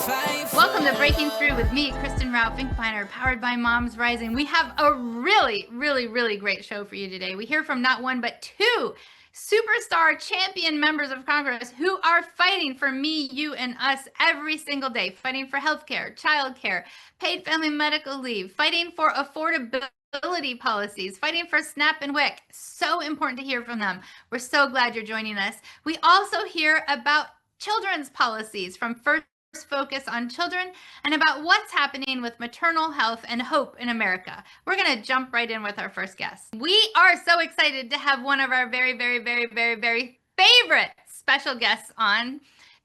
Welcome to Breaking Through with me, Kristen Rao Finkbeiner, powered by Moms Rising. We have a really great show for you today. We hear from not one, but two superstar champion members of Congress who are fighting for me, you, and us every single day, fighting for healthcare, childcare, paid family medical leave, fighting for affordability policies, fighting for SNAP and WIC. So important to hear from them. We're so glad you're joining us. We also hear about children's policies from First Focus on Children and about what's happening with maternal health and hope in America. We're going to jump right in with our first guest. We are so excited to have one of our very favorite special guests on,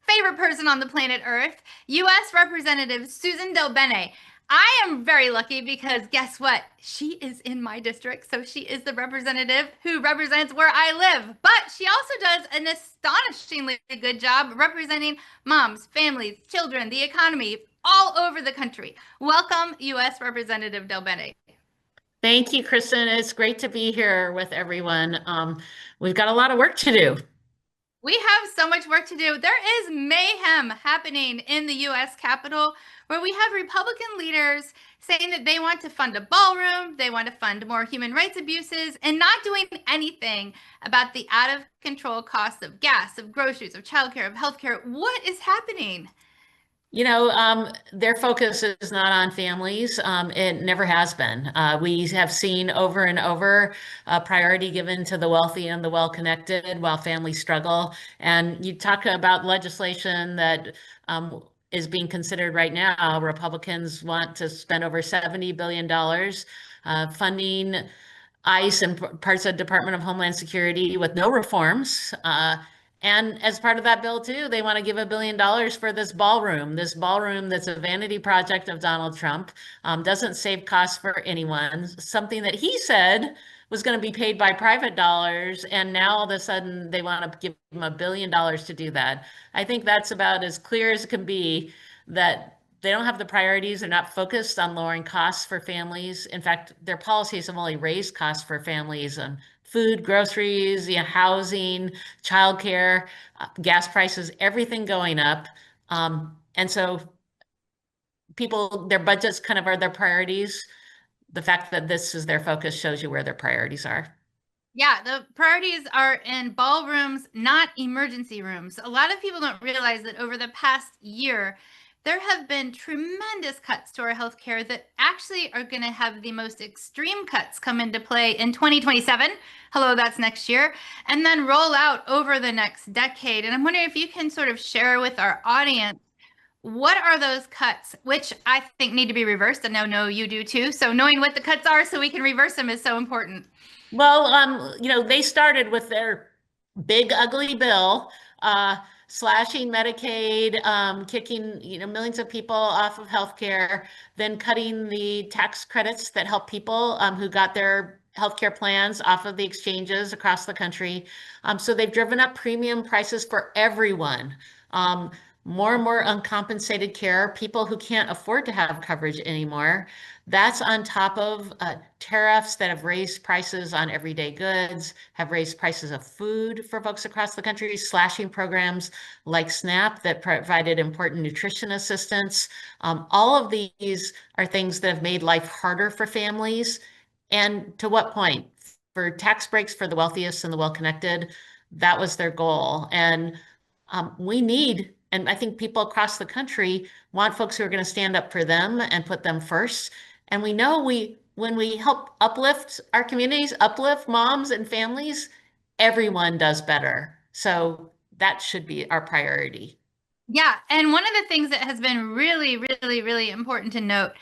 favorite person on the planet Earth, U.S. Representative Suzan DelBene. I am very lucky because guess what? She is in my district, so she is the representative who represents where I live. But she also does an astonishingly good job representing moms, families, children, the economy all over the country. Welcome, U.S. Representative DelBene. Thank you, Kristen. It's great to be here with everyone. We've got a lot of work to do. We have so much work to do. There is mayhem happening in the U.S. Capitol where we have Republican leaders saying that they want to fund a ballroom, they want to fund more human rights abuses, and not doing anything about the out-of-control costs of gas, of groceries, of childcare, of healthcare. What is happening? Their focus is not on families. It never has been. We have seen over and over priority given to the wealthy and the well-connected while families struggle. And you talk about legislation that is being considered right now. Republicans want to spend over $70 billion funding ICE and parts of the Department of Homeland Security with no reforms. And as part of that bill, too, they want to give $1 billion for this ballroom that's a vanity project of Donald Trump, doesn't save costs for anyone, something that he said was going to be paid by private dollars. And now all of a sudden they want to give him $1 billion to do that. I think that's about as clear as it can be that they don't have the priorities. They're not focused on lowering costs for families. In fact, their policies have only raised costs for families on food, groceries, housing, childcare, gas prices, everything going up. And so people, their budgets kind of are their priorities. The fact that this is their focus shows you where their priorities are. Yeah, the priorities are in ballrooms, not emergency rooms. A lot of people don't realize that over the past year, there have been tremendous cuts to our healthcare that actually are going to have the most extreme cuts come into play in 2027. Hello, that's next year. And then roll out over the next decade. And I'm wondering if you can sort of share with our audience, what are those cuts, which I think need to be reversed? And no, you do too. So knowing what the cuts are so we can reverse them is so important. Well, they started with their big, ugly bill, slashing Medicaid, kicking, millions of people off of healthcare, then cutting the tax credits that help people who got their healthcare plans off of the exchanges across the country. So they've driven up premium prices for everyone. More and more uncompensated care, people who can't afford to have coverage anymore. That's on top of tariffs that have raised prices on everyday goods, have raised prices of food for folks across the country, slashing programs like SNAP that provided important nutrition assistance. All of these are things that have made life harder for families. And to what point? For tax breaks for the wealthiest and the well-connected, that was their goal. And we need, and I think people across the country want folks who are going to stand up for them and put them first. And we know when we help uplift our communities, uplift moms and families, everyone does better. So that should be our priority. Yeah, and one of the things that has been really important to note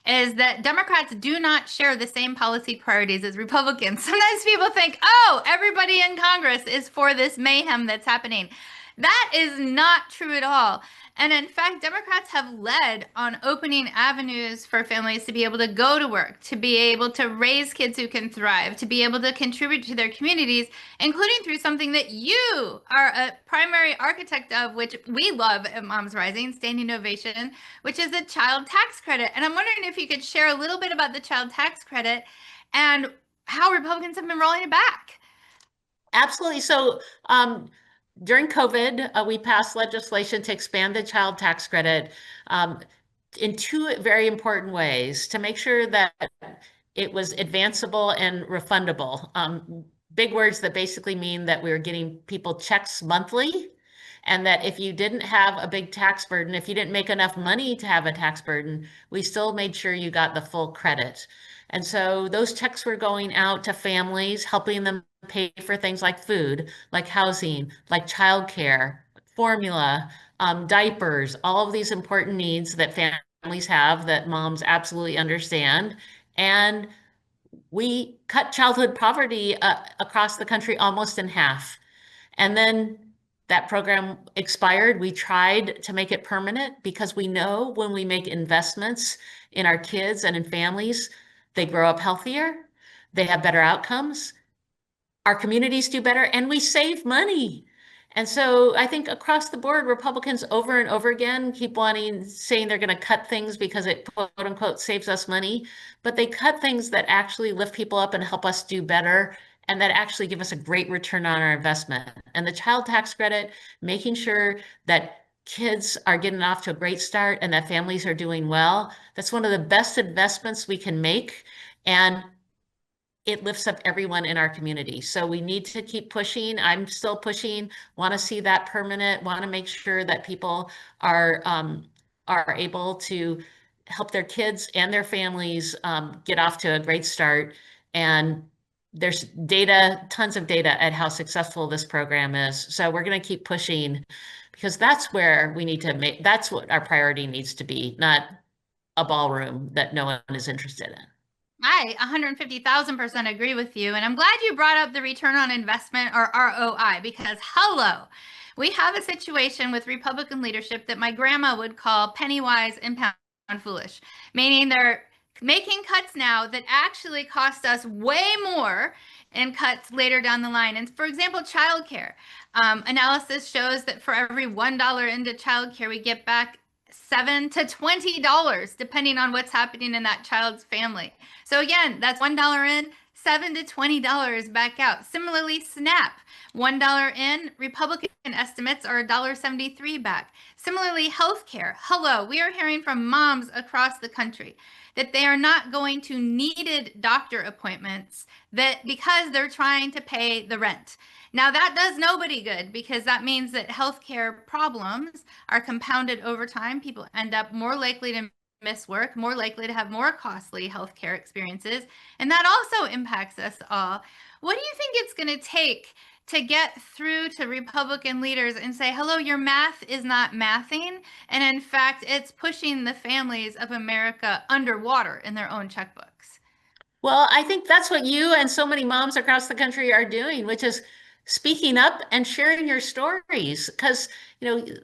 is that Democrats do not share the same policy priorities as Republicans. Sometimes people think, oh, everybody in Congress is for this mayhem that's happening. That is not true at all. And in fact, Democrats have led on opening avenues for families to be able to go to work, to be able to raise kids who can thrive, to be able to contribute to their communities, including through something that you are a primary architect of, which we love at Moms Rising, standing ovation, which is the child tax credit. And I'm wondering if you could share a little bit about the child tax credit and how Republicans have been rolling it back. Absolutely. So during COVID, we passed legislation to expand the child tax credit um, in two very important ways to make sure that it was advanceable and refundable. Big words that basically mean that we were getting people checks monthly, and that if you didn't have a big tax burden, if you didn't make enough money to have a tax burden, we still made sure you got the full credit. And so those checks were going out to families, helping them pay for things like food, like housing, like childcare, formula, diapers, all of these important needs that families have that moms absolutely understand. And we cut childhood poverty across the country almost in half. And then that program expired. We tried to make it permanent because we know when we make investments in our kids and in families, they grow up healthier, they have better outcomes, our communities do better, and we save money. And so I think across the board, Republicans over and over again keep saying they're going to cut things because it quote unquote saves us money, but they cut things that actually lift people up and help us do better and that actually give us a great return on our investment. And the child tax credit, making sure that kids are getting off to a great start and that families are doing well, that's one of the best investments we can make. And it lifts up everyone in our community. So we need to keep pushing. I'm still pushing, want to see that permanent, want to make sure that people are able to help their kids and their families get off to a great start. And there's data, tons of data at how successful this program is. So we're going to keep pushing because that's where we need to make, that's what our priority needs to be, not a ballroom that no one is interested in. I 150,000% agree with you. And I'm glad you brought up the return on investment, or ROI, because hello, we have a situation with Republican leadership that my grandma would call penny wise and pound foolish, meaning they're making cuts now that actually cost us way more in cuts later down the line. And for example, childcare. Analysis shows that for every $1 into childcare, we get back $7 to $20, depending on what's happening in that child's family. So again, that's $1 in, $7 to $20 back out. Similarly, SNAP, $1 in, Republican estimates are $1.73 back. Similarly, healthcare. Hello, we are hearing from moms across the country that they are not going to needed doctor appointments that because they're trying to pay the rent. Now that does nobody good because that means that healthcare problems are compounded over time. People end up more likely to miss work, more likely to have more costly healthcare experiences, and that also impacts us all. What do you think it's going to take to get through to Republican leaders and say, hello, your math is not mathing, and in fact, it's pushing the families of America underwater in their own checkbooks? Well, I think that's what you and so many moms across the country are doing, which is speaking up and sharing your stories. Because,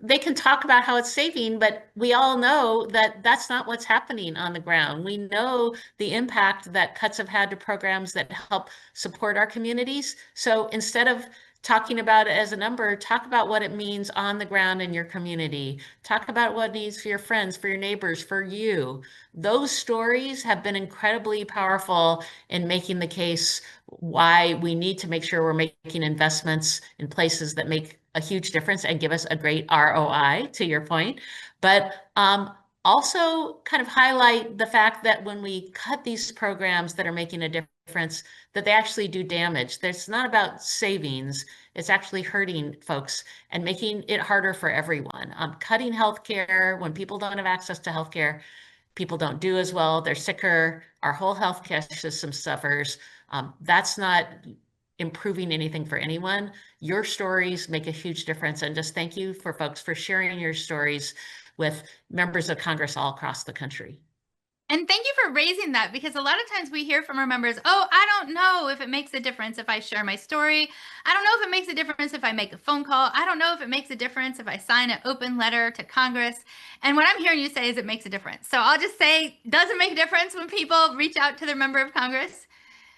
they can talk about how it's saving, but we all know that that's not what's happening on the ground. We know the impact that cuts have had to programs that help support our communities. So instead of talking about it as a number, talk about what it means on the ground in your community. Talk about what it needs for your friends, for your neighbors, for you. Those stories have been incredibly powerful in making the case why we need to make sure we're making investments in places that make a huge difference and give us a great ROI, to your point. But also kind of highlight the fact that when we cut these programs that are making a difference, that they actually do damage. It's not about savings. It's actually hurting folks and making it harder for everyone. Cutting healthcare, when people don't have access to healthcare, people don't do as well. They're sicker. Our whole healthcare system suffers. That's not improving anything for anyone. Your stories make a huge difference. And just thank you for folks for sharing your stories with members of Congress all across the country. And thank you for raising that because a lot of times we hear from our members, oh, I don't know if it makes a difference if I share my story. I don't know if it makes a difference if I make a phone call. I don't know if it makes a difference if I sign an open letter to Congress. And what I'm hearing you say is it makes a difference. So I'll just say, does it make a difference when people reach out to their member of Congress?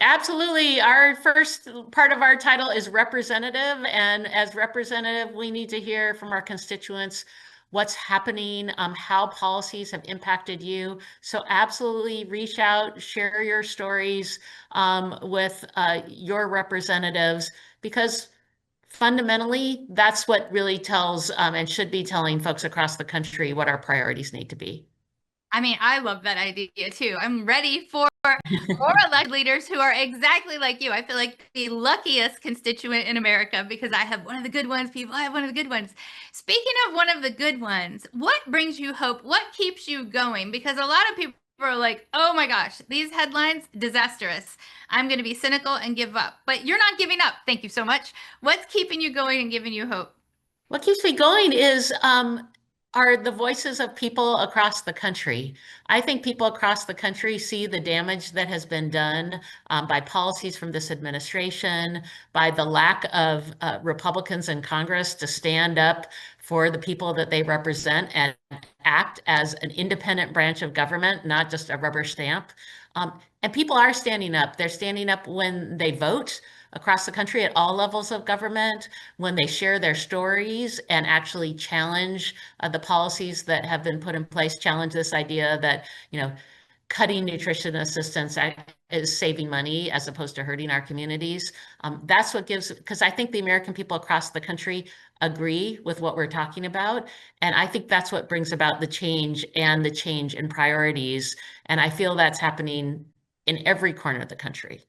Absolutely. Our first part of our title is representative. And as representative, we need to hear from our constituents what's happening, how policies have impacted you. So absolutely reach out, share your stories with your representatives, because fundamentally, that's what really tells and should be telling folks across the country what our priorities need to be. I mean, I love that idea too. I'm ready for more elected leaders who are exactly like you. I feel like the luckiest constituent in America because I have one of the good ones, people. I have one of the good ones. Speaking of one of the good ones, what brings you hope? What keeps you going? Because a lot of people are like, oh my gosh, these headlines, disastrous. I'm going to be cynical and give up. But you're not giving up. Thank you so much. What's keeping you going and giving you hope? What keeps me going is are the voices of people across the country. I think people across the country see the damage that has been done by policies from this administration, by the lack of Republicans in Congress to stand up for the people that they represent and act as an independent branch of government, not just a rubber stamp. And people are standing up. They're standing up when they vote across the country at all levels of government, when they share their stories and actually challenge the policies that have been put in place, challenge this idea that, cutting nutrition assistance is saving money as opposed to hurting our communities. That's what gives, because I think the American people across the country agree with what we're talking about. And I think that's what brings about the change and the change in priorities. And I feel that's happening in every corner of the country.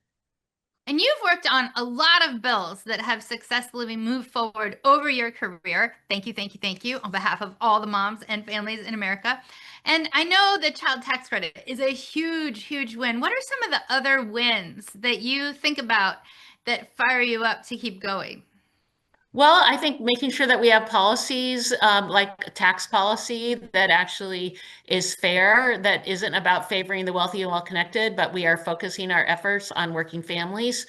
And you've worked on a lot of bills that have successfully moved forward over your career. Thank you, thank you, thank you on behalf of all the moms and families in America. And I know the child tax credit is a huge, huge win. What are some of the other wins that you think about that fire you up to keep going? Well, I think making sure that we have policies like tax policy that actually is fair, that isn't about favoring the wealthy and well-connected, but we are focusing our efforts on working families.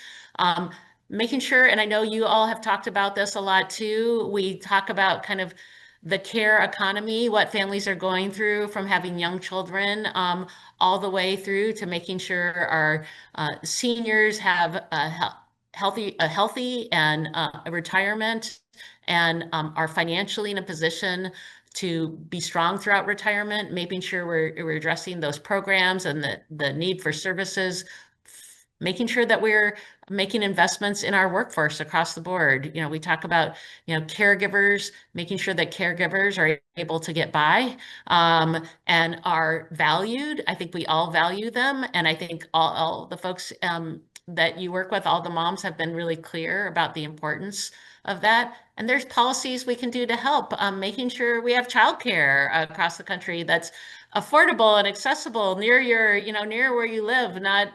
Making sure, and I know you all have talked about this a lot too, we talk about kind of the care economy, what families are going through from having young children all the way through to making sure our seniors have a healthy and a retirement and are financially in a position to be strong throughout retirement, making sure we're addressing those programs and the need for services, making sure that we're making investments in our workforce across the board. We talk about, caregivers, making sure that caregivers are able to get by and are valued. I think we all value them. And I think all the folks that you work with, all the moms have been really clear about the importance of that. And there's policies we can do to help, making sure we have childcare across the country that's affordable and accessible near your, near where you live, not,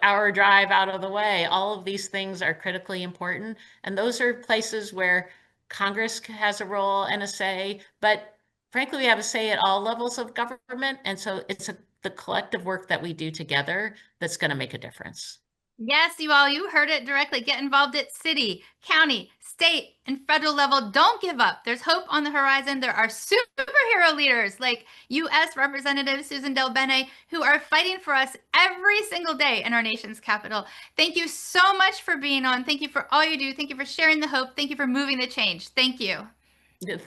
hour drive out of the way. All of these things are critically important. And those are places where Congress has a role and a say, but frankly, we have a say at all levels of government. And so it's the collective work that we do together that's going to make a difference. Yes, you heard it directly. Get involved at city, county, state, and federal level. Don't give up. There's hope on the horizon. There are superhero leaders like U.S. Representative Suzan DelBene who are fighting for us every single day in our nation's capital. Thank you so much for being on. Thank you for all you do. Thank you for sharing the hope. Thank you for moving the change. Thank you.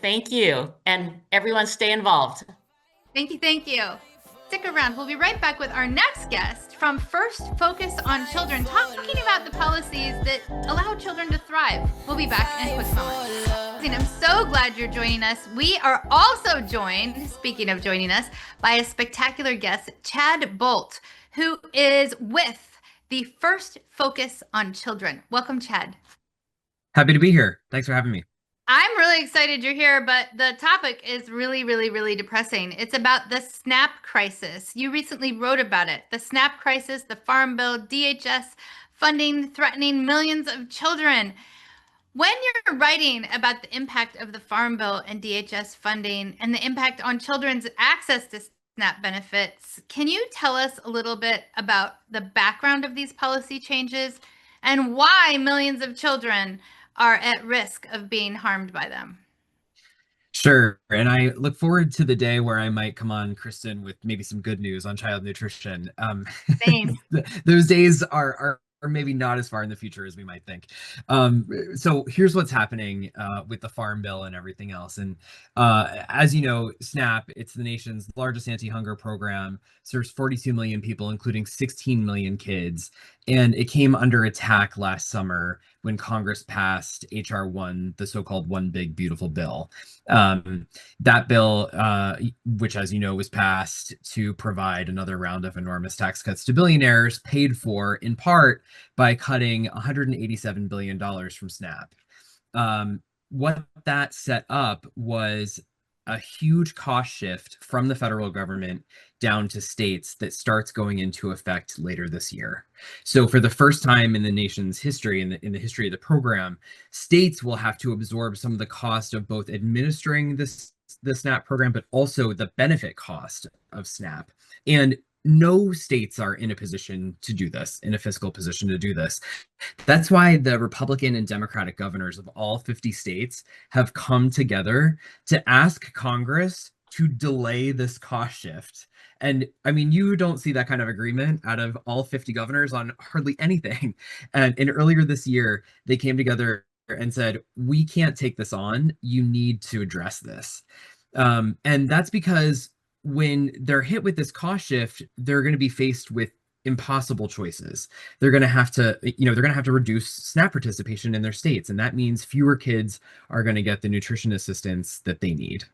Thank you. And everyone stay involved. Thank you. Thank you. Stick around. We'll be right back with our next guest from First Focus on Children, talking about the policies that allow children to thrive. We'll be back in a quick moment. I'm so glad you're joining us. We are also joined, speaking of joining us, by a spectacular guest, Chad Bolt, who is with the First Focus on Children. Welcome, Chad. Happy to be here. Thanks for having me. I'm really excited you're here, but the topic is really, really, really depressing. It's about the SNAP crisis. You recently wrote about it. The SNAP crisis, the Farm Bill, DHS funding threatening millions of children. When you're writing about the impact of the Farm Bill and DHS funding and the impact on children's access to SNAP benefits, can you tell us a little bit about the background of these policy changes and why millions of children are at risk of being harmed by them? Sure. And I look forward to the day where I might come on, Kristen, with maybe some good news on child nutrition. Same. Those days are maybe not as far in the future as we might think. So here's what's happening with the Farm Bill and everything else. And as you know, SNAP, it's the nation's largest anti-hunger program, serves 42 million people, including 16 million kids. And it came under attack last summer when Congress passed HR 1, the so-called One Big Beautiful Bill. That bill, which, as you know, was passed to provide another round of enormous tax cuts to billionaires, paid for in part by cutting $187 billion from SNAP. What that set up was a huge cost shift from the federal government down to states that starts going into effect later this year. So for the first time in the nation's history, in the history of the program, states will have to absorb some of the cost of both administering the SNAP program, but also the benefit cost of SNAP. And no states are in a position to do this, in a fiscal position to do this. That's why the Republican and Democratic governors of all 50 states have come together to ask Congress to delay this cost shift. And I mean, you don't see that kind of agreement out of all 50 governors on hardly anything. And earlier this year, they came together and said, we can't take this on. You need to address this. And that's because when they're hit with this cost shift, they're going to be faced with impossible choices. They're going to have to, reduce SNAP participation in their states. And that means fewer kids are going to get the nutrition assistance that they need.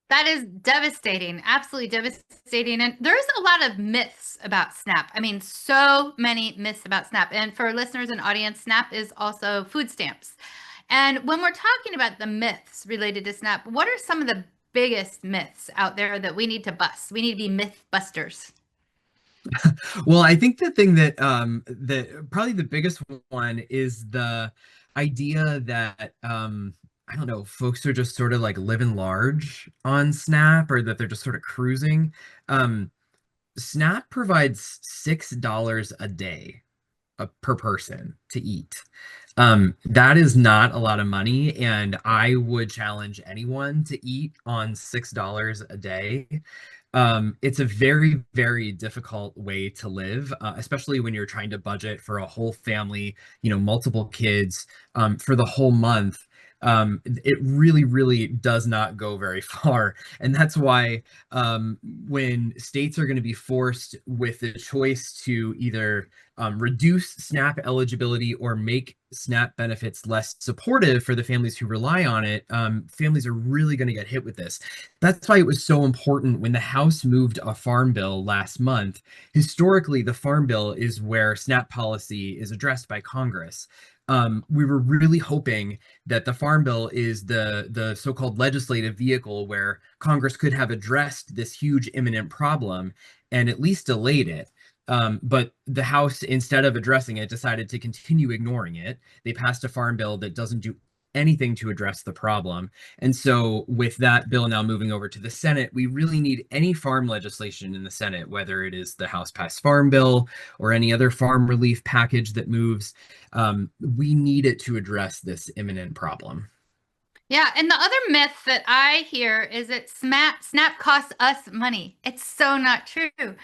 That is devastating, absolutely devastating. And there's a lot of myths about SNAP. I mean, so many myths about SNAP. And for listeners and audience, SNAP is also food stamps. And when we're talking about the myths related to SNAP, what are some of the biggest myths out there that we need to bust? We need to be myth busters. Well, I think the thing that probably the biggest one is the idea that I don't know, folks are just sort of like living large on SNAP, or that they're just sort of cruising. SNAP provides $6 a day per person to eat. That is not a lot of money, and I would challenge anyone to eat on $6 a day. It's a very, very difficult way to live, especially when you're trying to budget for a whole family, multiple kids, for the whole month. It really, really does not go very far. And that's why when states are going to be forced with the choice to either reduce SNAP eligibility or make SNAP benefits less supportive for the families who rely on it, families are really going to get hit with this. That's why it was so important when the House moved a farm bill last month. Historically, the farm bill is where SNAP policy is addressed by Congress. We were really hoping that the Farm Bill is the so-called legislative vehicle where Congress could have addressed this huge imminent problem and at least delayed it. But the House, instead of addressing it, decided to continue ignoring it. They passed a Farm Bill that doesn't do anything to address the problem. And so with that bill now moving over to the Senate, we really need any farm legislation in the Senate, whether it is the House passed Farm Bill or any other farm relief package that moves. We need it to address this imminent problem. Yeah, and the other myth that I hear is that SNAP costs us money. It's so not true.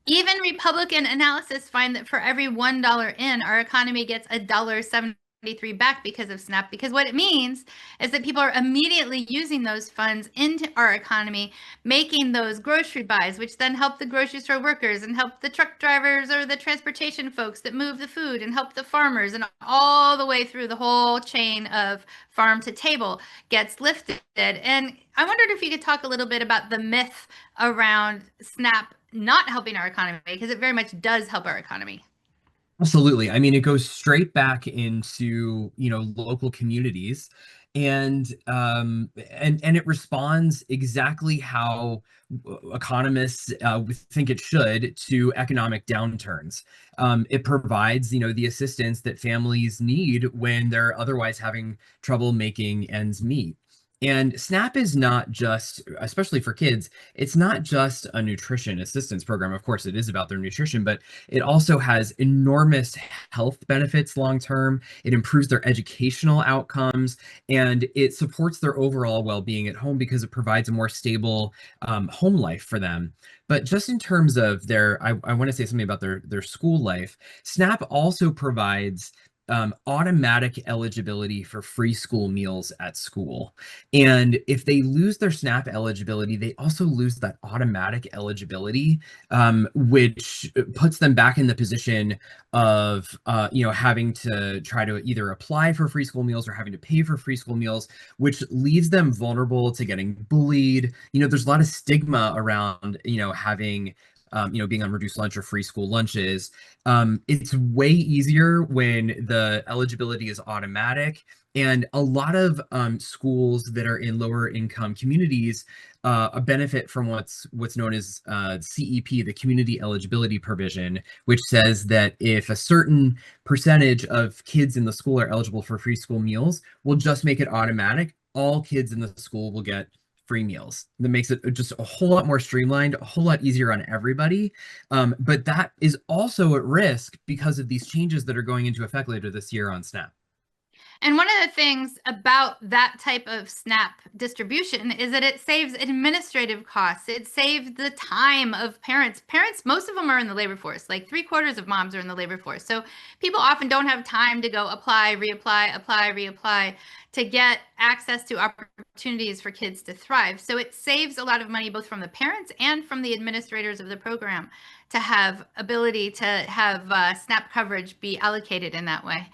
Even Republican analysis find that for every $1 in, our economy gets $1.73 back because of SNAP, because what it means is that people are immediately using those funds into our economy, making those grocery buys, which then help the grocery store workers and help the truck drivers or the transportation folks that move the food and help the farmers, and all the way through the whole chain of farm to table gets lifted. And I wondered if you could talk a little bit about the myth around SNAP not helping our economy, because it very much does help our economy. Absolutely. I mean, it goes straight back into, local communities, and it responds exactly how economists think it should to economic downturns. It provides, the assistance that families need when they're otherwise having trouble making ends meet. And SNAP is not just, especially for kids, it's not just a nutrition assistance program. Of course, it is about their nutrition, but it also has enormous health benefits long term. It improves their educational outcomes, and it supports their overall well-being at home because it provides a more stable home life for them. But just in terms of I want to say something about their school life. SNAP also provides automatic eligibility for free school meals at school. And if they lose their SNAP eligibility, they also lose that automatic eligibility, which puts them back in the position of having to try to either apply for free school meals or having to pay for free school meals, which leaves them vulnerable to getting bullied. There's a lot of stigma around having being on reduced lunch or free school lunches. It's way easier when the eligibility is automatic. And a lot of schools that are in lower income communities benefit from what's known as CEP, the community eligibility provision, which says that if a certain percentage of kids in the school are eligible for free school meals, we'll just make it automatic. All kids in the school will get free meals. That makes it just a whole lot more streamlined, a whole lot easier on everybody. But that is also at risk because of these changes that are going into effect later this year on SNAP. And one of the things about that type of SNAP distribution is that it saves administrative costs. It saves the time of parents. Parents, most of them are in the labor force. Like 3/4 of moms are in the labor force. So people often don't have time to go apply, reapply to get access to opportunities for kids to thrive. So it saves a lot of money both from the parents and from the administrators of the program to have ability to have SNAP coverage be allocated in that way.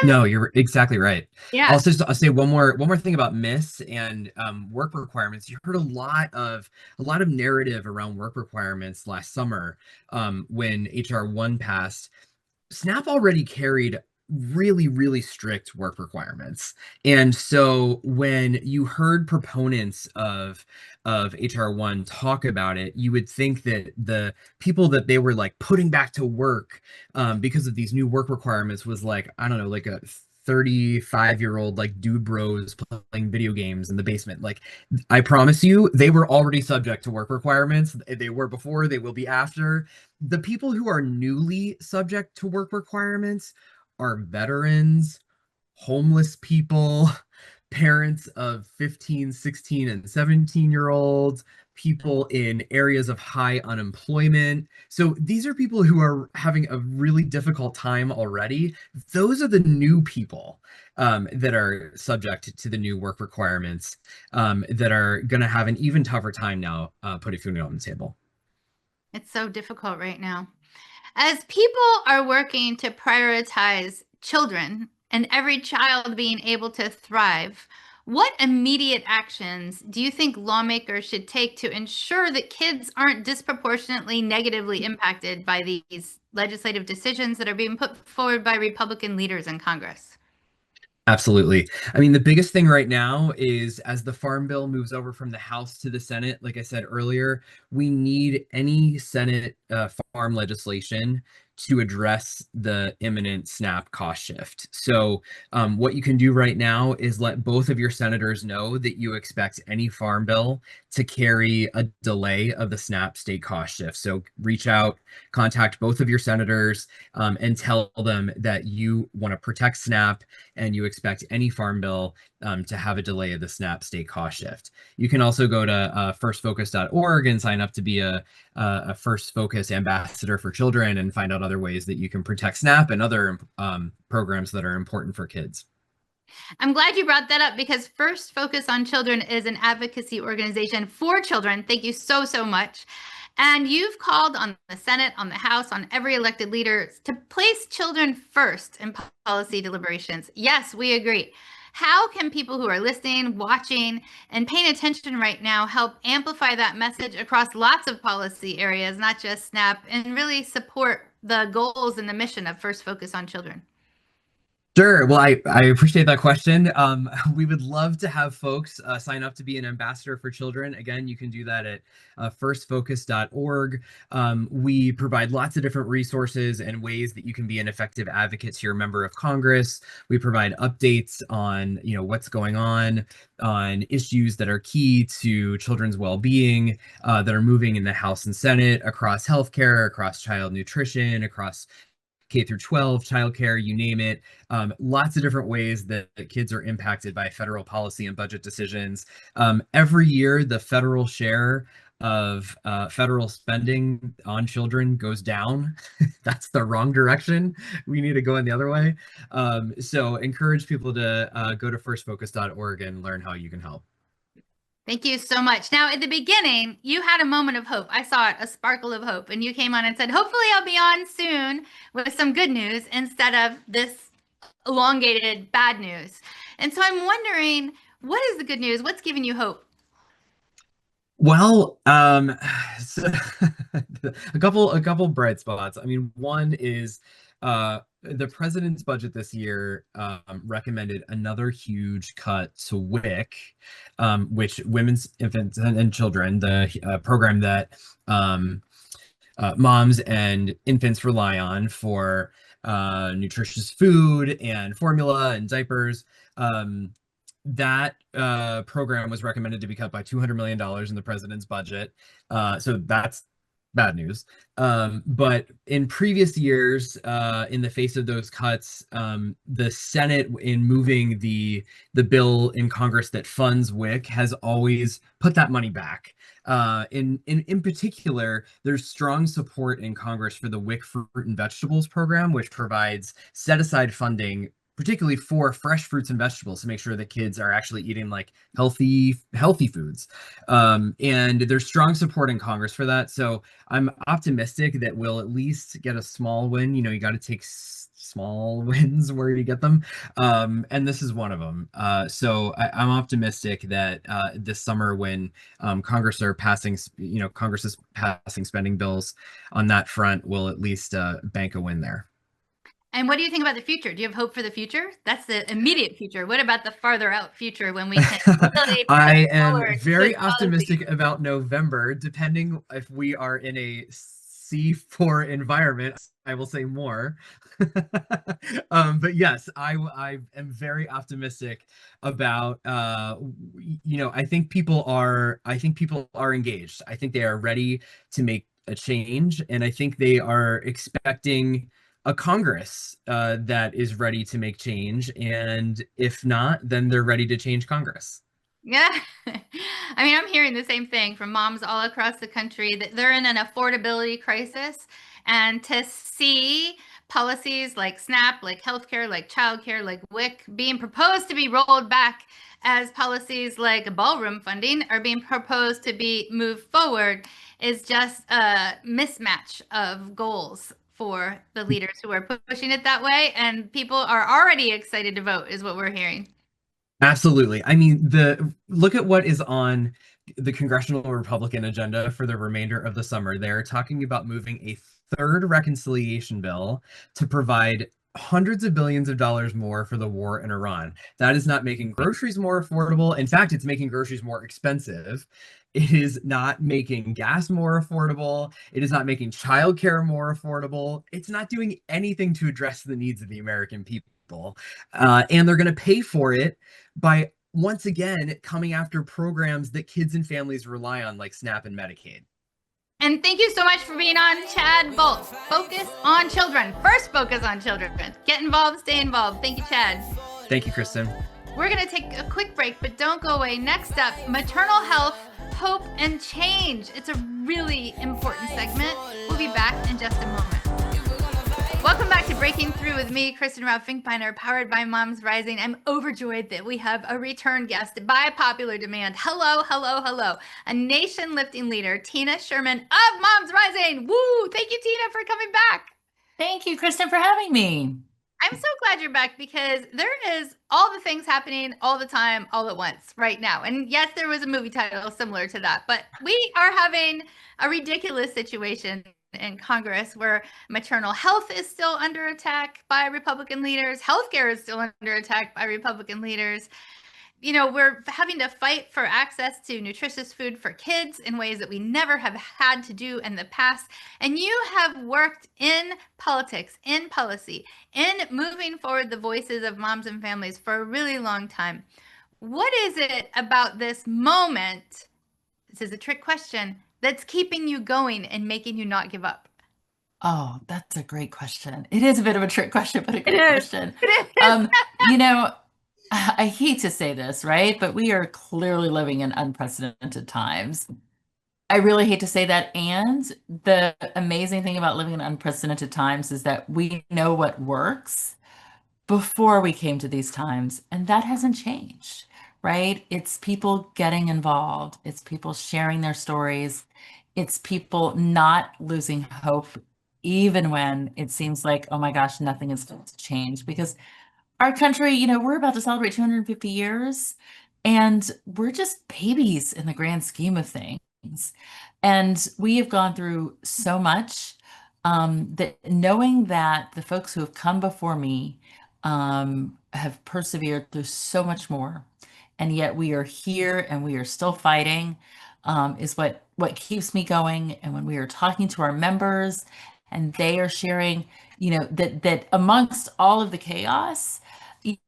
No, you're exactly right. Yeah. I'll say one more thing about MIS and work requirements. You heard a lot of narrative around work requirements last summer when HR1 passed. SNAP already carried really, really strict work requirements. And so when you heard proponents of HR1 talk about it, you would think that the people that they were like putting back to work because of these new work requirements was like, I don't know, like a 35-year-old like dude bros playing video games in the basement. Like, I promise you, they were already subject to work requirements. They were before, they will be after. The people who are newly subject to work requirements are veterans, homeless people, parents of 15, 16, and 17-year-olds, people in areas of high unemployment. So these are people who are having a really difficult time already. Those are the new people that are subject to the new work requirements that are going to have an even tougher time now putting food on the table. It's so difficult right now. As people are working to prioritize children and every child being able to thrive, what immediate actions do you think lawmakers should take to ensure that kids aren't disproportionately negatively impacted by these legislative decisions that are being put forward by Republican leaders in Congress? Absolutely. I mean, the biggest thing right now is as the Farm Bill moves over from the House to the Senate, like I said earlier, we need any Senate farm legislation to address the imminent SNAP cost shift. So what you can do right now is let both of your senators know that you expect any farm bill to carry a delay of the SNAP state cost shift. So reach out, contact both of your senators and tell them that you want to protect SNAP and you expect any farm bill to have a delay of the SNAP state cost shift. You can also go to firstfocus.org and sign up to be a First Focus ambassador for children and find out other ways that you can protect SNAP and other programs that are important for kids. I'm glad you brought that up because First Focus on Children is an advocacy organization for children. Thank you so, so much. And you've called on the Senate, on the House, on every elected leader to place children first in policy deliberations. Yes, we agree. How can people who are listening, watching, and paying attention right now help amplify that message across lots of policy areas, not just SNAP, and really support the goals and the mission of First Focus on Children? Sure. Well, I appreciate that question. We would love to have folks sign up to be an ambassador for children. Again, you can do that at firstfocus.org. We provide lots of different resources and ways that you can be an effective advocate to your member of Congress. We provide updates on, what's going on issues that are key to children's well-being that are moving in the House and Senate across healthcare, across child nutrition, across K through 12, childcare, you name it. Lots of different ways that kids are impacted by federal policy and budget decisions. Every year, the federal share of federal spending on children goes down. That's the wrong direction. We need to go in the other way. So encourage people to go to firstfocus.org and learn how you can help. Thank you so much. Now, at the beginning, you had a moment of hope. I saw it, a sparkle of hope, and you came on and said, hopefully I'll be on soon with some good news instead of this elongated bad news. And so I'm wondering, what is the good news? What's giving you hope? Well, so a couple bright spots. I mean, one is the president's budget this year recommended another huge cut to WIC, which Women's, Infants, and Children, the program that moms and infants rely on for nutritious food and formula and diapers. That program was recommended to be cut by $200 million in the president's budget. So that's bad news. But in previous years, in the face of those cuts, the Senate, in moving the bill in Congress that funds WIC, has always put that money back. In particular, there's strong support in Congress for the WIC Fruit and Vegetables program, which provides set-aside funding particularly for fresh fruits and vegetables to make sure that kids are actually eating like healthy foods. And there's strong support in Congress for that. So I'm optimistic that we'll at least get a small win. You know, you got to take small wins where you get them. And this is one of them. So I'm optimistic that this summer, when Congress is passing spending bills on that front, we'll at least bank a win there. And what do you think about the future? Do you have hope for the future? That's the immediate future. What about the farther out future when we can really I am very optimistic about November, depending if we are in a C4 environment. I will say more. But yes, I am very optimistic about I think people are engaged. I think they are ready to make a change, and I think they are expecting a Congress that is ready to make change, and if not, then they're ready to change Congress. Yeah. I mean, I'm hearing the same thing from moms all across the country, that they're in an affordability crisis, and to see policies like SNAP, like healthcare, like childcare, like WIC being proposed to be rolled back, as policies like ballroom funding are being proposed to be moved forward, is just a mismatch of goals for the leaders who are pushing it that way. And people are already excited to vote, is what we're hearing. Absolutely. I mean, look at what is on the Congressional Republican agenda for the remainder of the summer. They're talking about moving a third reconciliation bill to provide hundreds of billions of dollars more for the war in Iran. That is not making groceries more affordable. In fact, it's making groceries more expensive. It is not making gas more affordable. It is not making childcare more affordable. It's not doing anything to address the needs of the American people. And they're going to pay for it by, once again, coming after programs that kids and families rely on, like SNAP and Medicaid. And thank you so much for being on, Chad Bolt. Focus on children. First, focus on children. Get involved, stay involved. Thank you, Chad. Thank you, Kristen. We're going to take a quick break, but don't go away. Next up, maternal health, hope, and change. It's a really important segment. We'll be back in just a moment. Welcome back to Breaking Through with me, Kristen Finkbeiner, powered by MomsRising. I'm overjoyed that we have a return guest by popular demand. Hello, hello, hello. A nation-lifting leader, Tina Sherman of MomsRising. Woo! Thank you, Tina, for coming back. Thank you, Kristen, for having me. I'm so glad you're back, because there is all the things happening all the time, all at once right now. And yes, there was a movie title similar to that, but we are having a ridiculous situation in Congress where maternal health is still under attack by Republican leaders. Healthcare is still under attack by Republican leaders. You know, we're having to fight for access to nutritious food for kids in ways that we never have had to do in the past. And you have worked in politics, in policy, in moving forward the voices of moms and families for a really long time. What is it about this moment, this is a trick question, that's keeping you going and making you not give up? Oh, that's a great question. It is a bit of a trick question, but a great question. It is. You know, I hate to say this, right? But we are clearly living in unprecedented times. I really hate to say that. And the amazing thing about living in unprecedented times is that we know what works before we came to these times, and that hasn't changed, right? It's people getting involved, it's people sharing their stories, it's people not losing hope, even when it seems like, oh my gosh, nothing is going to change. Because our country, we're about to celebrate 250 years, and we're just babies in the grand scheme of things. And we have gone through so much, that knowing that the folks who have come before me have persevered through so much more, and yet we are here and we are still fighting, is what keeps me going. And when we are talking to our members and they are sharing, that amongst all of the chaos,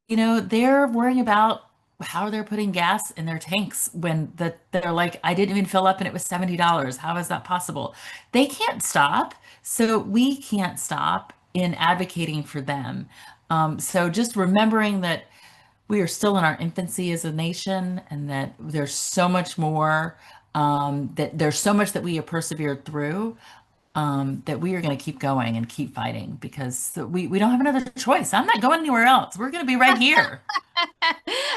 they're worrying about how they're putting gas in their tanks when they're like, I didn't even fill up and it was $70. How is that possible? They can't stop. So we can't stop in advocating for them. So just remembering that we are still in our infancy as a nation, and that there's so much more, that there's so much that we have persevered through, that we are going to keep going and keep fighting, because we don't have another choice. I'm not going anywhere else. We're going to be right here.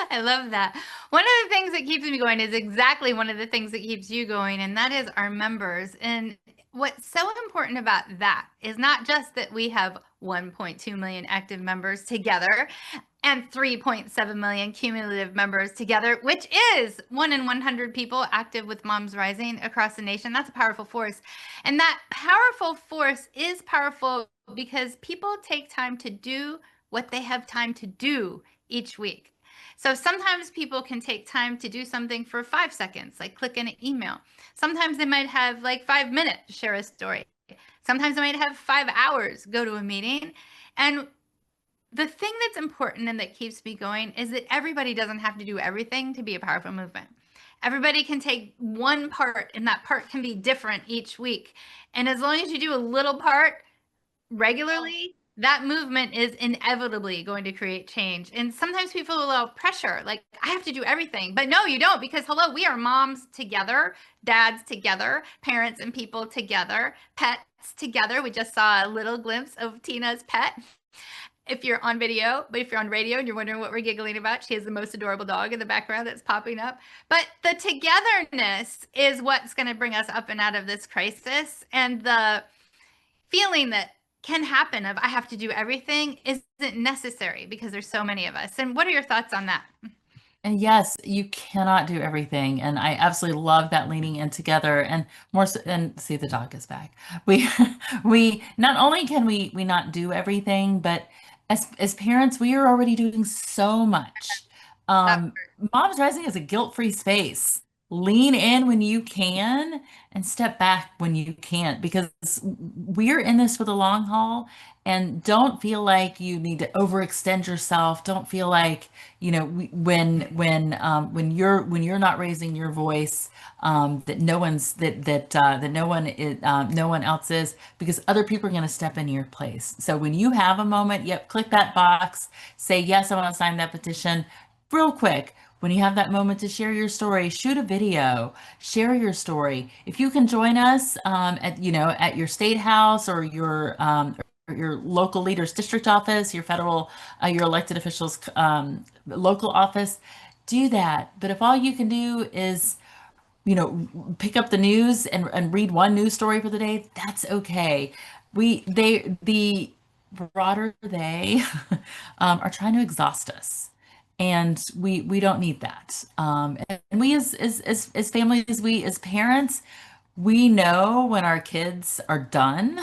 I love that. One of the things that keeps me going is exactly one of the things that keeps you going, and that is our members. And what's so important about that is not just that we have 1.2 million active members together and 3.7 million cumulative members together, which is 1 in 100 people active with Moms Rising across the nation. That's a powerful force. And that powerful force is powerful because people take time to do what they have time to do each week. So sometimes people can take time to do something for 5 seconds, like click an email. Sometimes they might have like 5 minutes to share a story. Sometimes they might have 5 hours, go to a meeting. And the thing that's important and that keeps me going is that everybody doesn't have to do everything to be a powerful movement. Everybody can take one part, and that part can be different each week. And as long as you do a little part regularly, that movement is inevitably going to create change. And sometimes people feel a little pressure, like I have to do everything. But no, you don't, because hello, we are moms together, dads together, parents and people together, pets together. We just saw a little glimpse of Tina's pet. If you're on video, but if you're on radio and you're wondering what we're giggling about, she has the most adorable dog in the background that's popping up. But the togetherness is what's going to bring us up and out of this crisis. And the feeling that can happen of I have to do everything isn't necessary because there's so many of us. And what are your thoughts on that? And yes, you cannot do everything. And I absolutely love that leaning in together, and more so, and see, the dog is back. We we not only can we not do everything, but as parents, we are already doing so much. Moms Rising is a guilt-free space. Lean in when you can and step back when you can't, because we're in this for the long haul. And don't feel like you need to overextend yourself. Don't feel like, when you're not raising your voice, that no one's that no one else is, because other people are going to step in your place. So when you have a moment, yep, click that box, say yes, I want to sign that petition. Real quick, when you have that moment to share your story, shoot a video, share your story. If you can join us at your state house, or your local leader's district office, your federal, your elected officials' local office, do that. But if all you can do is, pick up the news and read one news story for the day, that's okay. The broader they are trying to exhaust us. And we don't need that. And we as families, we as parents, we know when our kids are done,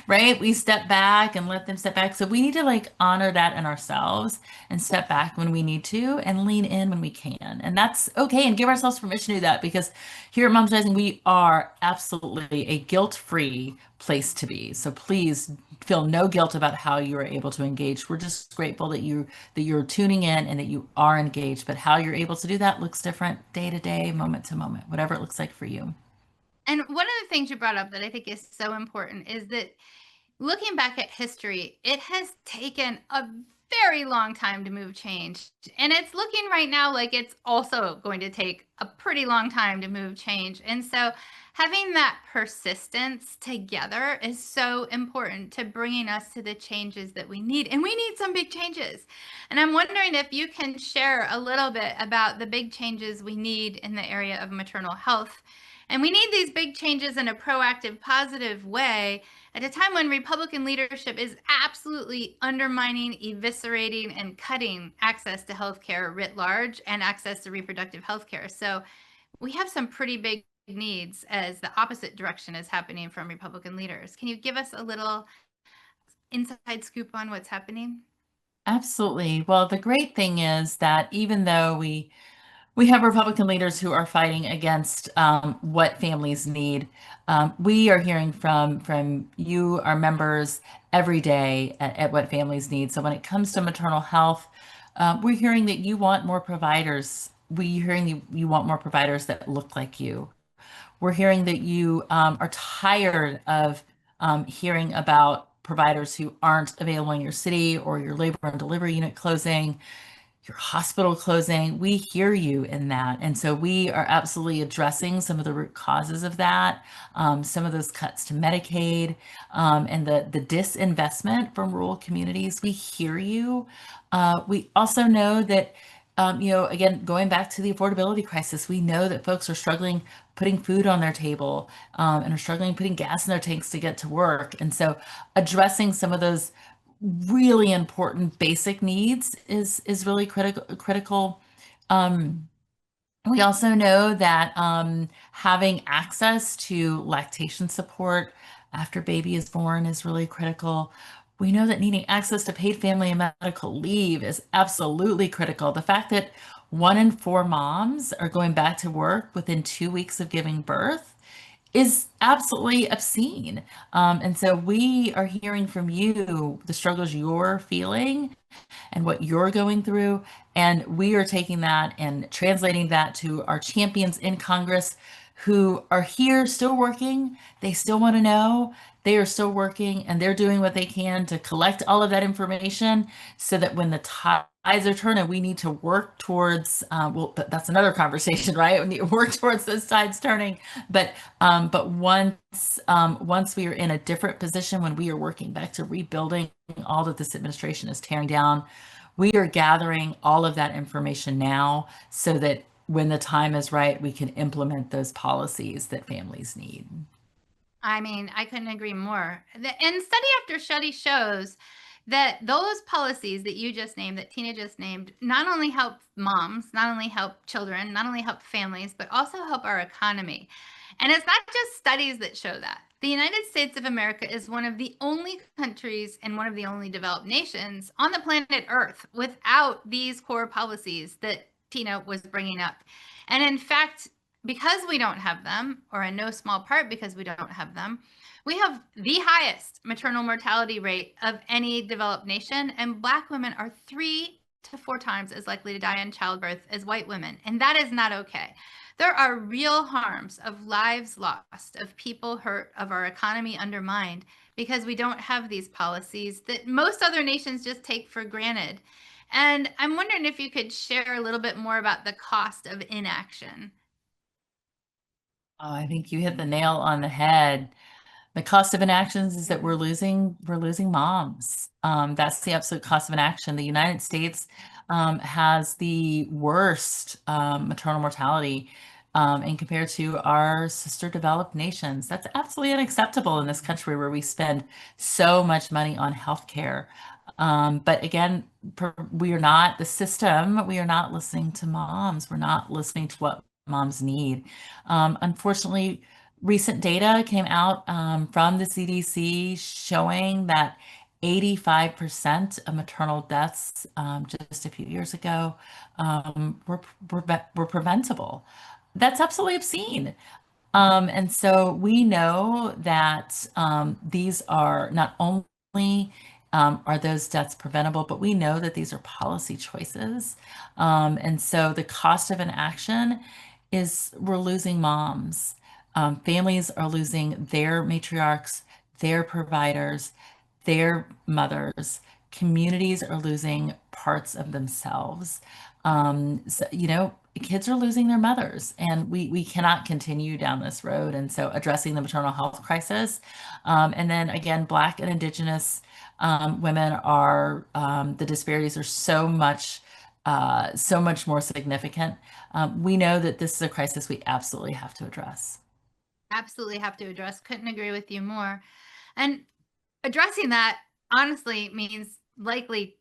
right? We step back and let them step back. So we need to honor that in ourselves and step back when we need to and lean in when we can. And that's okay. And give ourselves permission to do that, because here at Moms Rising, we are absolutely a guilt-free place to be. So please feel no guilt about how you are able to engage. We're just grateful that you're tuning in and that you are engaged, but how you're able to do that looks different day to day, moment to moment, whatever it looks like for you. And one of the things you brought up that I think is so important is that looking back at history, it has taken a very long time to move change. And it's looking right now like it's also going to take a pretty long time to move change. And so having that persistence together is so important to bringing us to the changes that we need. And we need some big changes. And I'm wondering if you can share a little bit about the big changes we need in the area of maternal health. And we need these big changes in a proactive, positive way at a time when Republican leadership is absolutely undermining, eviscerating, and cutting access to healthcare writ large and access to reproductive healthcare. So we have some pretty big needs as the opposite direction is happening from Republican leaders. Can you give us a little inside scoop on what's happening? Absolutely. Well, the great thing is that even though we have Republican leaders who are fighting against what families need, we are hearing from you, our members, every day at what families need. So when it comes to maternal health, we're hearing that you want more providers. We're hearing you want more providers that look like you. We're hearing that you are tired of hearing about providers who aren't available in your city, or your labor and delivery unit closing, your hospital closing. We hear you in that. And so we are absolutely addressing some of the root causes of that, some of those cuts to Medicaid, and the disinvestment from rural communities. We hear you. We also know that, again, going back to the affordability crisis, we know that folks are struggling putting food on their table, and are struggling putting gas in their tanks to get to work. And so addressing some of those really important basic needs is really critical. We also know that having access to lactation support after baby is born is really critical. We know that needing access to paid family and medical leave is absolutely critical. The fact that 1 in 4 moms are going back to work within 2 weeks of giving birth is absolutely obscene. And so we are hearing from you the struggles you're feeling and what you're going through. And we are taking that and translating that to our champions in Congress who are here still working. They still want to know. They are still working, and they're doing what they can to collect all of that information so that when the tides are turning, we need to work towards, well, that's another conversation, right? We need to work towards those tides turning. But once we are in a different position, when we are working back to rebuilding all that this administration is tearing down, we are gathering all of that information now so that when the time is right, we can implement those policies that families need. I mean, I couldn't agree more. And study after study shows that those policies that you just named, that Tina just named, not only help moms, not only help children, not only help families, but also help our economy. And it's not just studies that show that. The United States of America is one of the only countries and one of the only developed nations on the planet Earth without these core policies that Tina was bringing up. And in fact, because we don't have them, or in no small part because we don't have them, we have the highest maternal mortality rate of any developed nation, and Black women are 3 to 4 times as likely to die in childbirth as white women, and that is not okay. There are real harms of lives lost, of people hurt, of our economy undermined because we don't have these policies that most other nations just take for granted. And I'm wondering if you could share a little bit more about the cost of inaction. Oh, I think you hit the nail on the head. The cost of inactions is that we're losing moms. That's the absolute cost of inaction. The United States has the worst maternal mortality, and compared to our sister developed nations. That's absolutely unacceptable in this country where we spend so much money on healthcare. But again, we are not the system. We are not listening to moms. We're not listening to what moms need. Unfortunately, recent data came out from the CDC showing that 85% of maternal deaths just a few years ago were preventable. That's absolutely obscene. And so we know that these are not only are those deaths preventable, but we know that these are policy choices. And so the cost of inaction is we're losing moms. Families are losing their matriarchs, their providers, their mothers Communities are losing parts of themselves. So, kids are losing their mothers, and we cannot continue down this road. And so addressing the maternal health crisis. And then again, Black and Indigenous women are, the disparities are so much more significant. We know that this is a crisis we absolutely have to address. Absolutely have to address. Couldn't agree with you more. And addressing that honestly means likely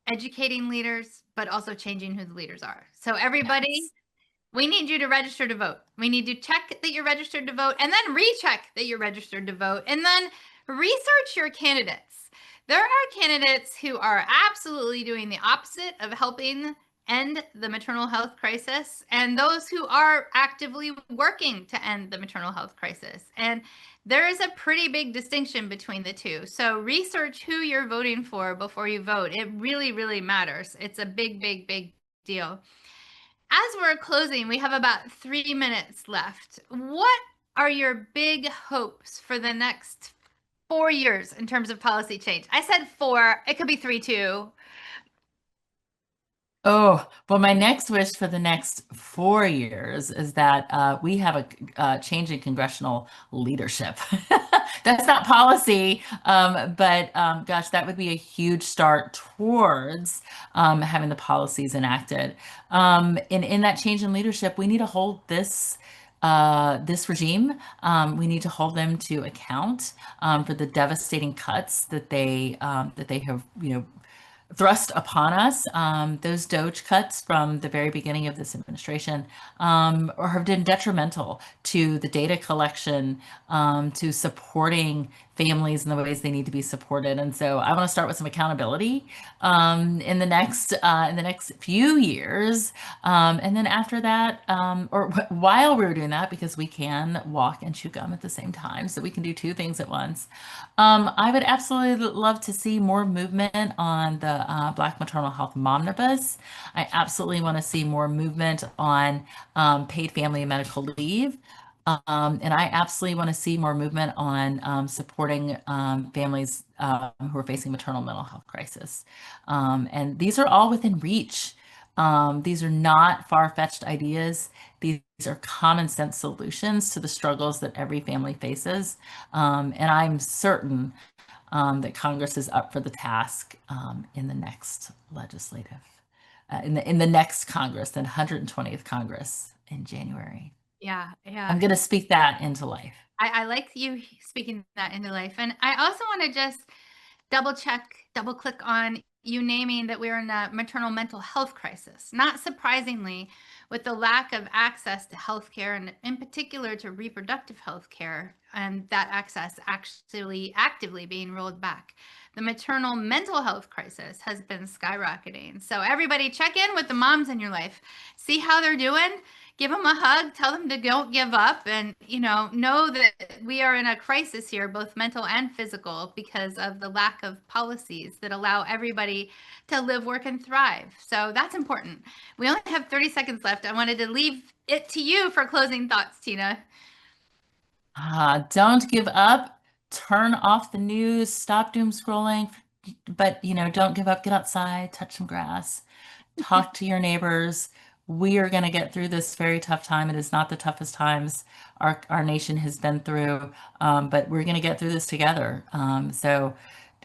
educating leaders, but also changing who the leaders are. So everybody, Yes. we need you to register to vote. We need to check that you're registered to vote, and then recheck that you're registered to vote, and then research your candidates. There are candidates who are absolutely doing the opposite of helping end the maternal health crisis, and those who are actively working to end the maternal health crisis. And there is a pretty big distinction between the two. So research who you're voting for before you vote. It really, really matters. It's a big, big, big deal. As we're closing, we have about 3 minutes left. What are your big hopes for the next 4 years in terms of policy change? I said 4. It could be 3 too. Oh, well, my next wish for the next 4 years is that we have a change in congressional leadership. That's not policy, but gosh, that would be a huge start towards having the policies enacted. In that change in leadership, we need to hold this regime. We need to hold them to account for the devastating cuts that they have, thrust upon us. Those DOGE cuts from the very beginning of this administration or have been detrimental to the data collection, to supporting families in the ways they need to be supported. And so I want to start with some accountability in the next few years. And then after that, or while we're doing that, because we can walk and chew gum at the same time, so we can do two things at once. I would absolutely love to see more movement on the Black maternal health momnibus. I absolutely want to see more movement on paid family and medical leave. And I absolutely want to see more movement on supporting families who are facing maternal mental health crisis. And these are all within reach. These are not far-fetched ideas. These are common sense solutions to the struggles that every family faces. And I'm certain that Congress is up for the task in the next in the next Congress, the 120th Congress in January. Yeah. I'm going to speak that into life. I like you speaking that into life. And I also want to just double click on you naming that we're in a maternal mental health crisis. Not surprisingly, with the lack of access to healthcare, and in particular to reproductive healthcare, and that access actually actively being rolled back. The maternal mental health crisis has been skyrocketing. So everybody check in with the moms in your life. See how they're doing. Give them a hug, tell them to don't give up, and know that we are in a crisis here, both mental and physical, because of the lack of policies that allow everybody to live, work, and thrive. So that's important. We only have 30 seconds left. I wanted to leave it to you for closing thoughts, Tina. Don't give up. Turn off the news. Stop doom scrolling. But don't give up. Get outside. Touch some grass. Talk to your neighbors. We are going to get through this very tough time. It is not the toughest times our nation has been through, but we're going to get through this together. So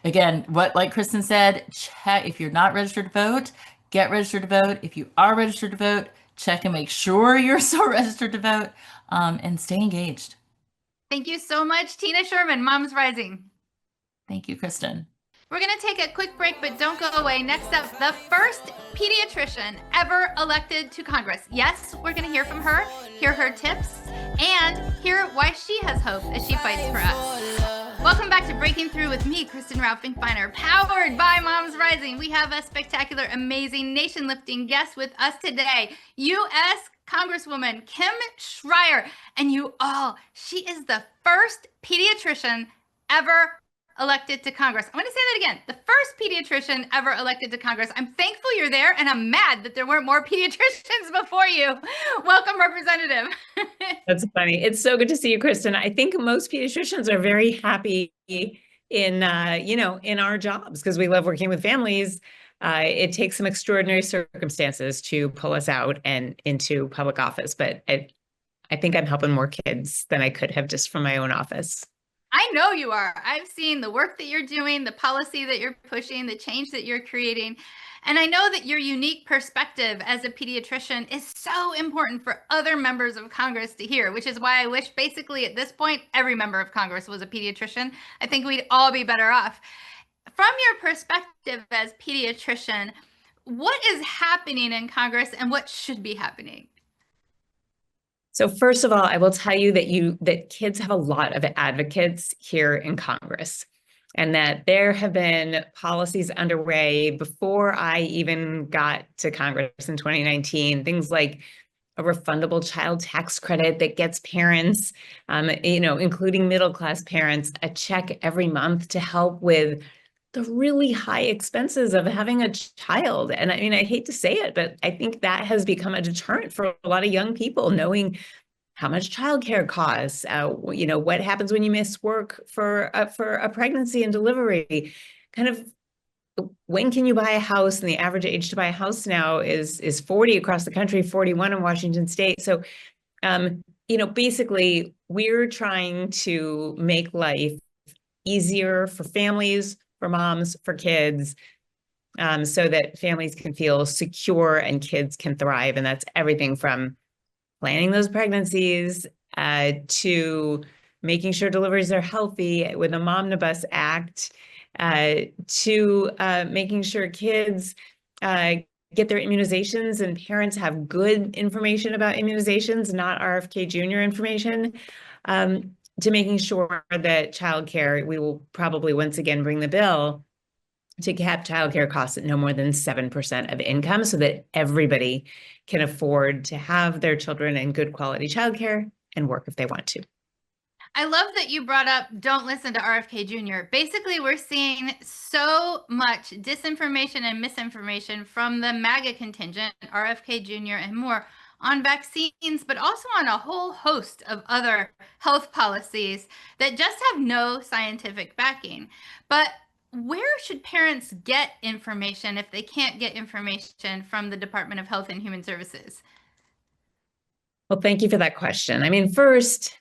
again, like Kristen said, check if you're not registered to vote, get registered to vote. If you are registered to vote, check and make sure you're so registered to vote, and stay engaged. Thank you so much, Tina Sherman, Moms Rising. Thank you, Kristen. We're going to take a quick break, but don't go away. Next up, the first pediatrician ever elected to Congress. Yes, we're going to hear from her, hear her tips, and hear why she has hope as she fights for us. Welcome back to Breaking Through with me, Kristen Ralph-Finkbeiner, powered by Moms Rising. We have a spectacular, amazing, nation-lifting guest with us today, U.S. Congresswoman Kim Schrier. And she is the first pediatrician ever elected to Congress. I'm going to say that again. The first pediatrician ever elected to Congress. I'm thankful you're there, and I'm mad that there weren't more pediatricians before you. Welcome, Representative. That's funny. It's so good to see you, Kristen. I think most pediatricians are very happy in in our jobs, because we love working with families. It takes some extraordinary circumstances to pull us out and into public office, but I think I'm helping more kids than I could have just from my own office. I know you are. I've seen the work that you're doing, the policy that you're pushing, the change that you're creating. And I know that your unique perspective as a pediatrician is so important for other members of Congress to hear, which is why I wish basically at this point, every member of Congress was a pediatrician. I think we'd all be better off. From your perspective as pediatrician, what is happening in Congress and what should be happening? So first of all, I will tell you that kids have a lot of advocates here in Congress, and that there have been policies underway before I even got to Congress in 2019, things like a refundable child tax credit that gets parents, including middle-class parents, a check every month to help with the really high expenses of having a child. And I mean, I hate to say it, but I think that has become a deterrent for a lot of young people, knowing how much childcare costs, what happens when you miss work for a pregnancy and delivery, kind of when can you buy a house? And the average age to buy a house now is 40 across the country, 41 in Washington State. So, basically we're trying to make life easier for families, for moms, for kids, so that families can feel secure and kids can thrive. And that's everything from planning those pregnancies to making sure deliveries are healthy with the Momnibus Act, to making sure kids get their immunizations and parents have good information about immunizations, not RFK Jr. information, to making sure that childcare, we will probably once again bring the bill to cap childcare costs at no more than 7% of income so that everybody can afford to have their children in good quality childcare and work if they want to. I love that you brought up don't listen to RFK Jr. Basically, we're seeing so much disinformation and misinformation from the MAGA contingent, RFK Jr. and more, on vaccines, but also on a whole host of other health policies that just have no scientific backing. But where should parents get information if they can't get information from the Department of Health and Human Services? Well, thank you for that question. I mean, first,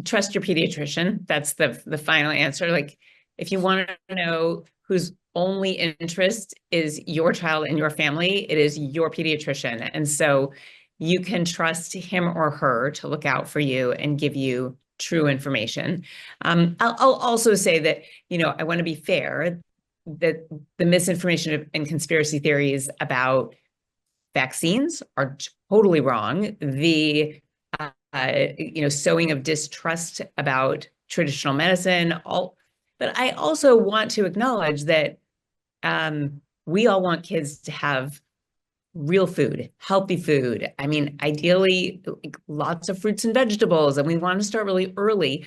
trust your pediatrician. That's the final answer. Like, if you want to know whose only interest is your child and your family, it is your pediatrician. And so you can trust him or her to look out for you and give you true information. I'll also say that, I want to be fair, that the misinformation and conspiracy theories about vaccines are totally wrong. The sowing of distrust about traditional medicine, but I also want to acknowledge that we all want kids to have real food, healthy food. I mean, ideally, lots of fruits and vegetables, and we want to start really early.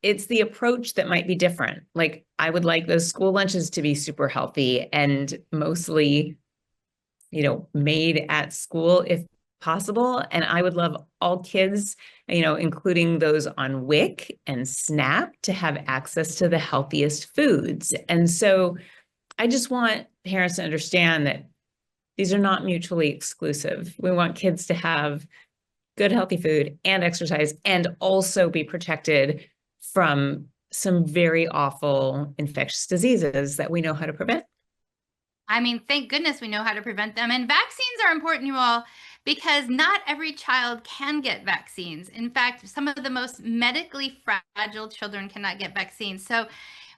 It's the approach that might be different. Like, I would like those school lunches to be super healthy and mostly, made at school if possible. And I would love all kids, including those on WIC and SNAP, to have access to the healthiest foods. And so I just want parents to understand that these are not mutually exclusive. We want kids to have good, healthy food and exercise and also be protected from some very awful infectious diseases that we know how to prevent. I mean, thank goodness we know how to prevent them. And vaccines are important, you all, because not every child can get vaccines. In fact, some of the most medically fragile children cannot get vaccines. So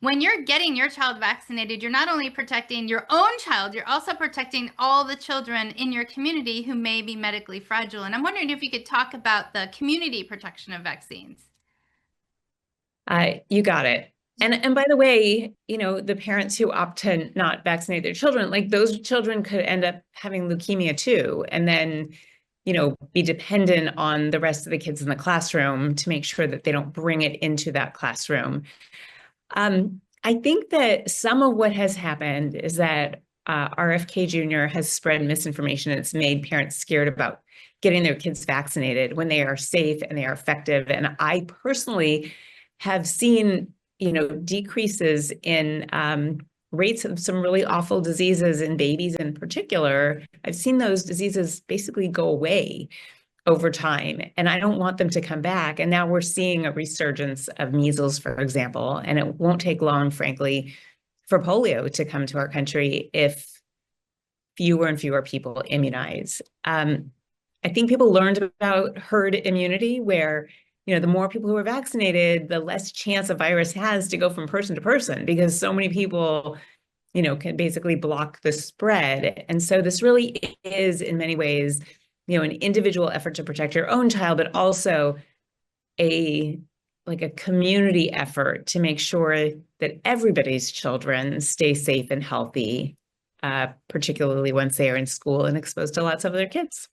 when you're getting your child vaccinated, you're not only protecting your own child, you're also protecting all the children in your community who may be medically fragile. And I'm wondering if you could talk about the community protection of vaccines. You got it. And by the way, the parents who opt to not vaccinate their children, like, those children could end up having leukemia too, and then, be dependent on the rest of the kids in the classroom to make sure that they don't bring it into that classroom. I think that some of what has happened is that RFK Jr. has spread misinformation. It's made parents scared about getting their kids vaccinated when they are safe and they are effective. And I personally have seen, decreases in rates of some really awful diseases in babies in particular. I've seen those diseases basically go away over time, and I don't want them to come back. And now we're seeing a resurgence of measles, for example, and it won't take long, frankly, for polio to come to our country if fewer and fewer people immunize. I think people learned about herd immunity, where the more people who are vaccinated, the less chance a virus has to go from person to person, because so many people, can basically block the spread. And so this really is, in many ways, an individual effort to protect your own child, but also a community effort to make sure that everybody's children stay safe and healthy, particularly once they are in school and exposed to lots of other kids.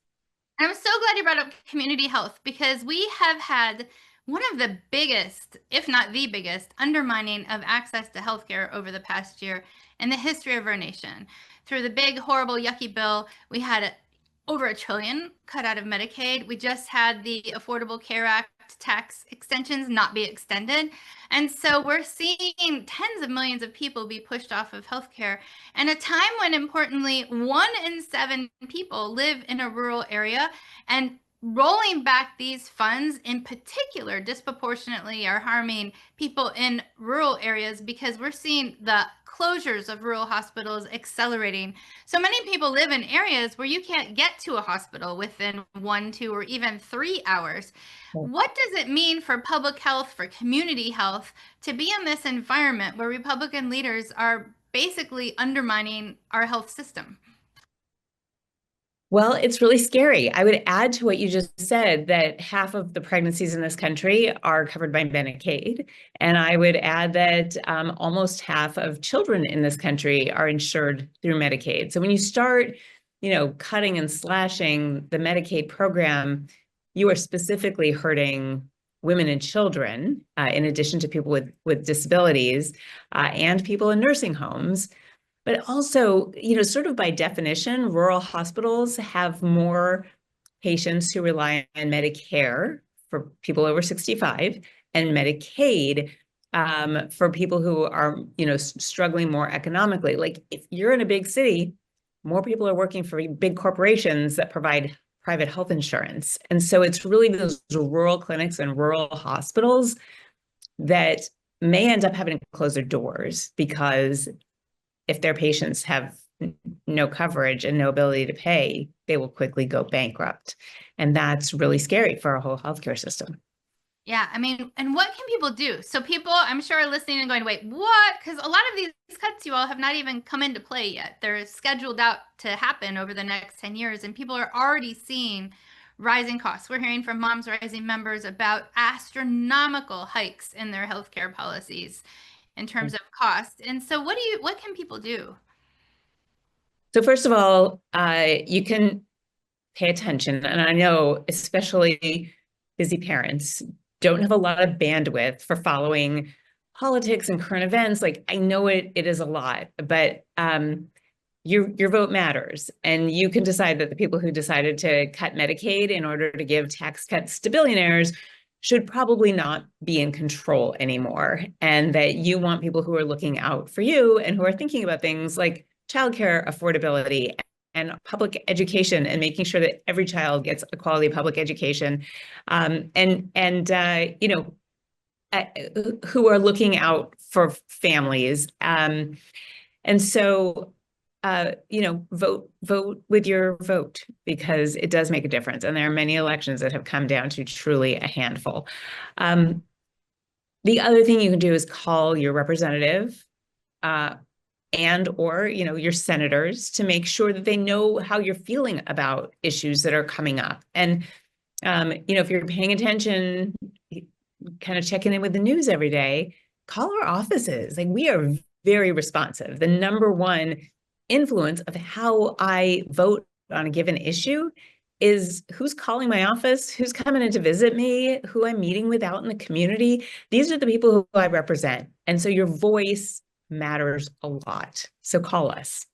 I'm so glad you brought up community health, because we have had one of the biggest, if not the biggest, undermining of access to healthcare over the past year in the history of our nation. Through the big, horrible, yucky bill, we had over $1 trillion cut out of Medicaid. We just had the Affordable Care Act tax extensions not be extended. And so we're seeing tens of millions of people be pushed off of healthcare, and a time when, importantly, 1 in 7 people live in a rural area, and rolling back these funds in particular disproportionately are harming people in rural areas, because we're seeing the closures of rural hospitals accelerating. So many people live in areas where you can't get to a hospital within 1, 2, or even 3 hours. What does it mean for public health, for community health, to be in this environment where Republican leaders are basically undermining our health system? Well, it's really scary. I would add to what you just said that half of the pregnancies in this country are covered by Medicaid. And I would add that almost half of children in this country are insured through Medicaid. So when you start, cutting and slashing the Medicaid program, you are specifically hurting women and children, in addition to people with disabilities, and people in nursing homes. But also, sort of by definition, rural hospitals have more patients who rely on Medicare for people over 65 and Medicaid for people who are, struggling more economically. Like, if you're in a big city, more people are working for big corporations that provide private health insurance. And so it's really those rural clinics and rural hospitals that may end up having to close their doors, because if their patients have no coverage and no ability to pay, they will quickly go bankrupt. And that's really scary for our whole healthcare system. Yeah, I mean, and what can people do? So people, I'm sure, are listening and going, wait, what? Because a lot of these cuts, you all, have not even come into play yet. They're scheduled out to happen over the next 10 years, and people are already seeing rising costs. We're hearing from MomsRising members about astronomical hikes in their healthcare policies in terms of cost. And so what can people do? So first of all, you can pay attention. And I know especially busy parents don't have a lot of bandwidth for following politics and current events. Like, I know it is a lot, but your vote matters. And you can decide that the people who decided to cut Medicaid in order to give tax cuts to billionaires should probably not be in control anymore. And that you want people who are looking out for you and who are thinking about things like childcare affordability and public education, and making sure that every child gets a quality public education, who are looking out for families. And so, vote with your vote, because it does make a difference. And there are many elections that have come down to truly a handful. The other thing you can do is call your representative, or your senators, to make sure that they know how you're feeling about issues that are coming up. And if you're paying attention, kind of checking in with the news every day, call our offices. Like, we are very responsive. The number one influence of how I vote on a given issue is who's calling my office, who's coming in to visit me, who I'm meeting with out in the community. These are the people who I represent. And so your voice matters a lot. So call us.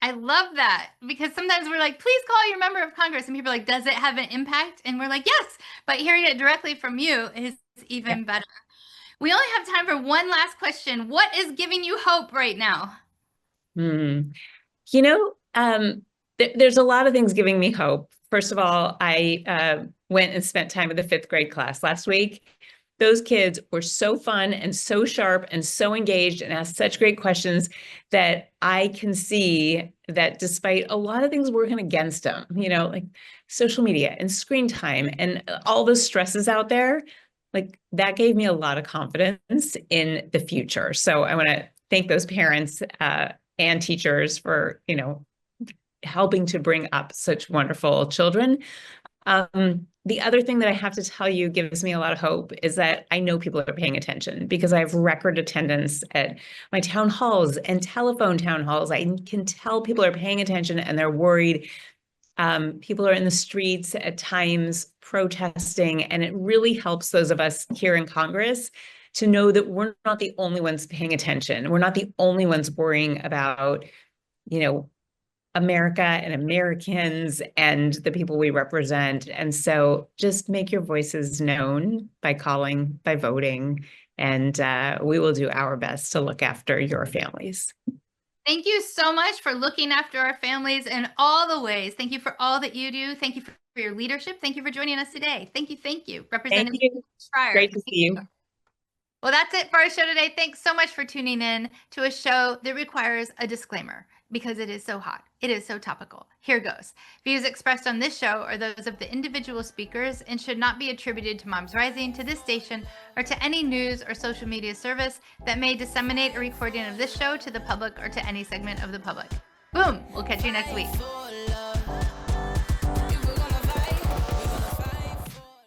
I love that, because sometimes we're like, please call your member of Congress. And people are like, does it have an impact? And we're like, yes, but hearing it directly from you is even better. We only have time for one last question. What is giving you hope right now? You know, there's a lot of things giving me hope. First of all, I went and spent time with the 5th grade class last week. Those kids were so fun and so sharp and so engaged and asked such great questions that I can see that despite a lot of things working against them, you know, like social media and screen time and all the stresses out there, like that gave me a lot of confidence in the future. So I want to thank those parents and teachers for, you know, helping to bring up such wonderful children. The other thing that I have to tell you gives me a lot of hope is that I know people are paying attention because I have record attendance at my town halls and telephone town halls. I can tell people are paying attention and they're worried. People are in the streets at times protesting, and it really helps those of us here in Congress to know that we're not the only ones paying attention. We're not the only ones worrying about, you know, America and Americans and the people we represent. And so just make your voices known by calling, by voting, and we will do our best to look after your families. Thank you so much for looking after our families in all the ways. Thank you for all that you do. Thank you for your leadership. Thank you for joining us today. Thank you. Thank you. Representative Schrier. Great to see you. Well, that's it for our show today. Thanks so much for tuning in to a show that requires a disclaimer because it is so hot. It is so topical. Here goes. Views expressed on this show are those of the individual speakers and should not be attributed to Moms Rising, to this station, or to any news or social media service that may disseminate a recording of this show to the public or to any segment of the public. Boom. We'll catch you next week.